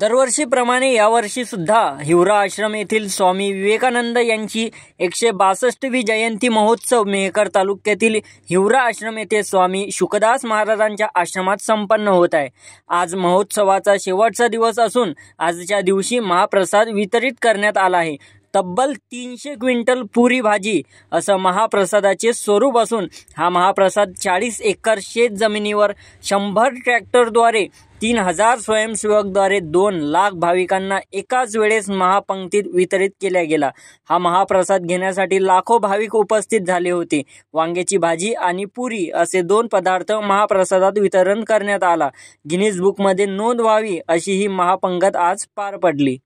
दरवर्षीप्रमाणे यावर्षी सुद्धा हिवरा आश्रम येथील स्वामी विवेकानंद यांची 162वी जयंती महोत्सव मेहकर तालुक्यातील हिवरा आश्रम येथे स्वामी शुकदास महाराजांच्या आश्रमात संपन्न होत आहे। आज महोत्सवाचा शेवटचा दिवस असून आजच्या दिवशी महाप्रसाद वितरित करण्यात आला आहे। तब्बल 300 क्विंटल पुरी भाजी असं महाप्रसादाचे स्वरूप असून हा महाप्रसाद 40 एकर शेत जमिनीवर 100 ट्रॅक्टरद्वारे 3000 स्वयंसेवकद्वारे 2 लाख भाविकांना एकाच वेळेस महापंक्तीत वितरित केला गेला। हा महाप्रसाद घेण्यासाठी लाखो भाविक उपस्थित झाले होते। वांग्याची भाजी आणि पुरी असे 2 पदार्थ महाप्रसादात वितरण करण्यात आला। गिनीज बुकमध्ये नोंद व्हावी अशी ही महापंगत आज पार पडली।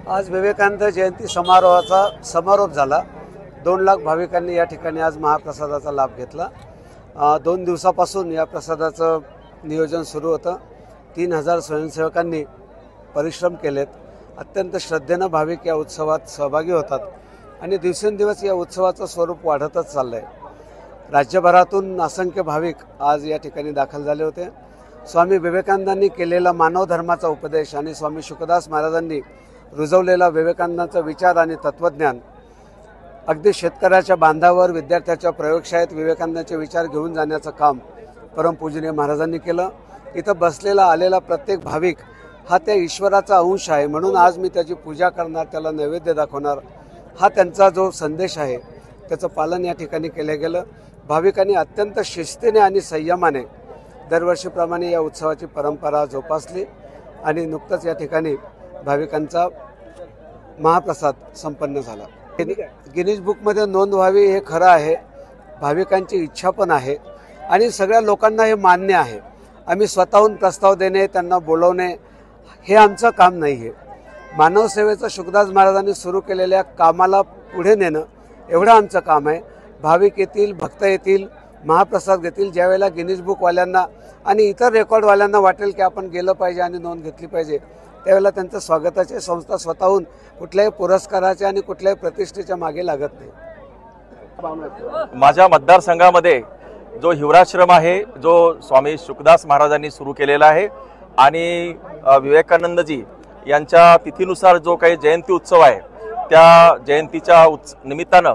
आज विवेकानंद जयंती समारोहाचा समारोप झाला। 2 लाख भाविकांनी या ठिकाणी आज महाप्रसादाचा लाभ घेतला। 2 दिवसापासून या प्रसादाचं नियोजन सुरू होतं। 3000 स्वयंसेवकांनी परिश्रम केलेत। अत्यंत श्रद्धेनं भाविक या उत्सवात सहभागी होतात आणि दिवसेंदिवस या उत्सवाचं स्वरूप वाढतच चाललं आहे। राज्यभरातून असंख्य भाविक आज या ठिकाणी दाखल झाले होते। स्वामी विवेकानंदांनी केलेला मानव धर्माचा उपदेश आणि स्वामी शुकदास महाराजांनी रुजवलेला विवेकानंदांचा विचार आणि तत्वज्ञान अगदी शेतकऱ्याच्या बांधावर विद्यार्थ्याच्या प्रयोगशाळेत विवेकानंदांचे विचार घेऊन जाण्याचं काम परमपूजनीय महाराजांनी केलं। इथं बसलेला आलेला प्रत्येक भाविक हा त्या ईश्वराचा अंश आहे, म्हणून आज मी त्याची पूजा करणार, त्याला नैवेद्य दाखवणार, हा त्यांचा जो संदेश आहे त्याचं पालन या ठिकाणी केलं गेलं। भाविकांनी अत्यंत शिस्तीने आणि संयमाने दरवर्षीप्रमाणे या उत्सवाची परंपरा जोपासली आणि नुकतंच या ठिकाणी भाविकांचा महाप्रसाद संपन्न झाला। गिनीज बुकमध्ये नोंद व्हावी हे खरं आहे, भाविकांची इच्छा पण आहे आणि सगळ्या लोकांना हे मान्य आहे। आम्ही स्वतःहून प्रस्ताव देणे, त्यांना बोलवणे हे आमचं काम नाही आहे। मानवसेवेचं शुकदास महाराजांनी सुरू केलेल्या कामाला पुढे नेणं एवढं आमचं काम आहे। भाविक येतील, भक्त येतील, महाप्रसाद घेतील। ज्यावेळेला गिनीज बुकवाल्यांना आणि इतर रेकॉर्डवाल्यांना वाटेल की आपण गेलं पाहिजे आणि नोंद घेतली पाहिजे, त्यावेळेला त्यांचं स्वागताचे संस्था स्वतःहून कुठल्याही पुरस्काराच्या आणि कुठल्याही प्रतिष्ठेच्या मागे लागत नाही। माझ्या मतदारसंघामध्ये जो हिवराश्रम आहे, जो स्वामी शुकदास महाराजांनी सुरू केलेला आहे आणि विवेकानंदजी यांच्या तिथीनुसार जो काही जयंती उत्सव आहे त्या जयंतीच्या निमित्तानं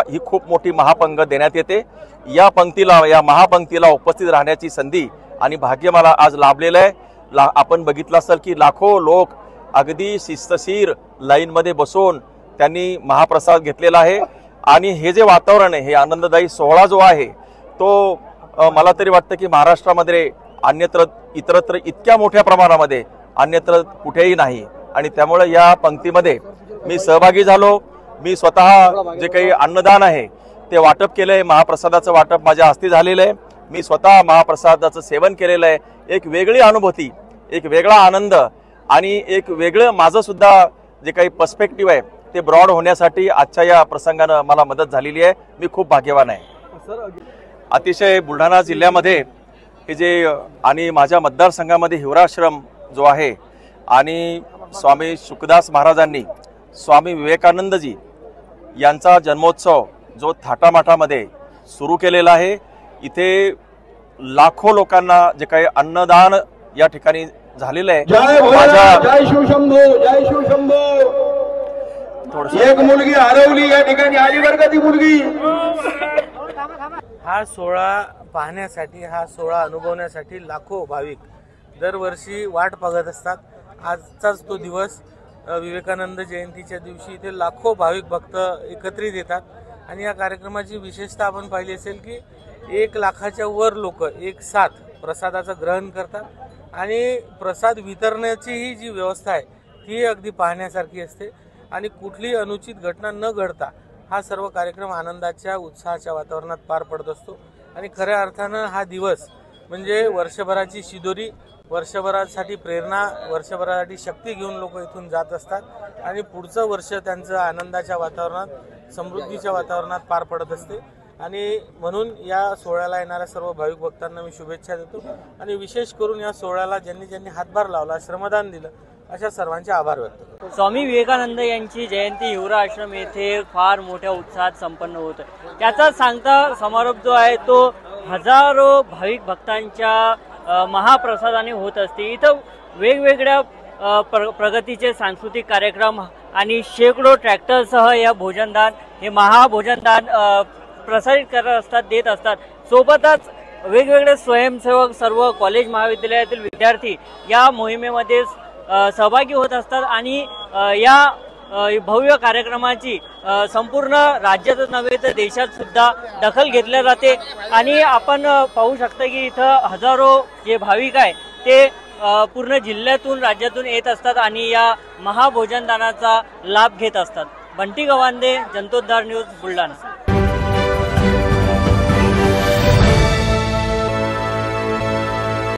ही खूप मोठी महापंगत देण्यात येते। या महापंक्तीला उपस्थित राहण्याची संधी आणि भाग्य मला आज लाभलेलं आहे। आपण बघितलं असेल की लाखो लोक अगदी शिस्तशीर लाईनमध्ये बसून त्यांनी महाप्रसाद घेतलेला आहे आणि हे जे वातावरण आहे, हे आनंददायी सोहळा जो आहे तो मला तरी वाटतं की महाराष्ट्रामध्ये इतरत्र इतक्या मोठ्या प्रमाणामध्ये अन्यत्र कुठेही नाही आणि त्यामुळे या पंक्तीमध्ये मी सहभागी झालो। मी स्वतः जे काही अन्नदान आहे ते वाटप केलंय, महाप्रसादाचं वाटप माझ्या हस्ते झालेलं आहे। मी स्वतः महाप्रसादाचं सेवन केलेलं आहे। एक वेगळी अनुभूती, एक वेगळा आनंद आणि एक वेगळं माझं सुद्धा जे काही पर्स्पेक्टिव्ह आहे ते ब्रॉड होण्यासाठी आजच्या या प्रसंगानं मला मदत झालेली आहे। मी खूप भाग्यवान आहे। अतिशय बुलढाणा जिल्ह्यामध्ये हे जे आणि माझ्या मतदारसंघामध्ये हिवराश्रम जो आहे आणि स्वामी शुकदास महाराजांनी स्वामी विवेकानंदजी यांचा जन्मोत्सव जो थाटामाटामध्ये सुरू केलेला आहे, इथे लाखो लोकांना जे काही अन्नदान या ठिकाणी झालेलं आहे। जय शिवशंभो, जय शिवशंभो। एक मुलगी हरवली, या ठिकाणी आली बरं का ती मुलगी। हा सोहळा पाहण्यासाठी, हा सोहळा अनुभवण्यासाठी लाखो भाविक दरवर्षी वाट बघत असतात। आजचाच तो दिवस, विवेकानंद जयंतीच्या दिवशी इथे लाखो भाविक भक्त एकत्रित येतात आणि या कार्यक्रमाची विशेषता आपण पाहिली असेल की 1 लाखाच्या वर लोक एक साथ प्रसादाचं ग्रहण करतात आणि प्रसाद वितरणाची ही जी व्यवस्था आहे ती अगदी पाहण्यासारखी असते आणि कुठलीही अनुचित घटना न घडता हा सर्व कार्यक्रम आनंदाच्या, उत्साहाच्या वातावरणात पार पडत असतो आणि खऱ्या अर्थानं हा दिवस म्हणजे वर्षभराची शिदोरी, वर्षभरासाठी प्रेरणा, वर्षभरासाठी शक्ती घेऊन लोक इथून जात असतात आणि पुढचं वर्ष त्यांचं आनंदाच्या वातावरणात, समृद्धीच्या वातावरणात पार पडत असते आणि म्हणून या सोहळ्याला येणाऱ्या सर्व भाविक भक्तांना मी शुभेच्छा देतो आणि विशेष करून या सोहळ्याला ज्यांनी हातभार लावला, श्रमदान दिलं, अशा सर्वांचे आभार व्यक्त करतो। स्वामी विवेकानंद यांची जयंती हिवरा आश्रम येथे फार मोठ्या उत्साहात संपन्न होत आहे। त्याचा सांगता समारोप जो आहे तो हजारो भाविक भक्तांच्या महाप्रसादाने होत असते। इथं वेगवेगळ्या प्रगतीचे सांस्कृतिक कार्यक्रम आणि शेकडो ट्रॅक्टरसह या भोजनदान हे महाभोजनदान प्रसारित करत असतात, देत असतात। सोबतच वेगवेगळे स्वयंसेवक, सर्व कॉलेज महाविद्यालयातील विद्यार्थी या मोहिमेमध्ये सहभागी होत असतात आणि या भव्य कार्यक्रमाची संपूर्ण राज्यातच नव्हे तर देशात सुद्धा दखल घेतली जाते। आणि आपण पाहू शकता की इथं हजारो जे भाविक आहे ते पूर्ण जिल्ह्यातून, राज्यातून येत असतात आणि या महाभोजनदानाचा लाभ घेत असतात। बंटी गवांदे, जनतोद्धार न्यूज, बुलढाणा।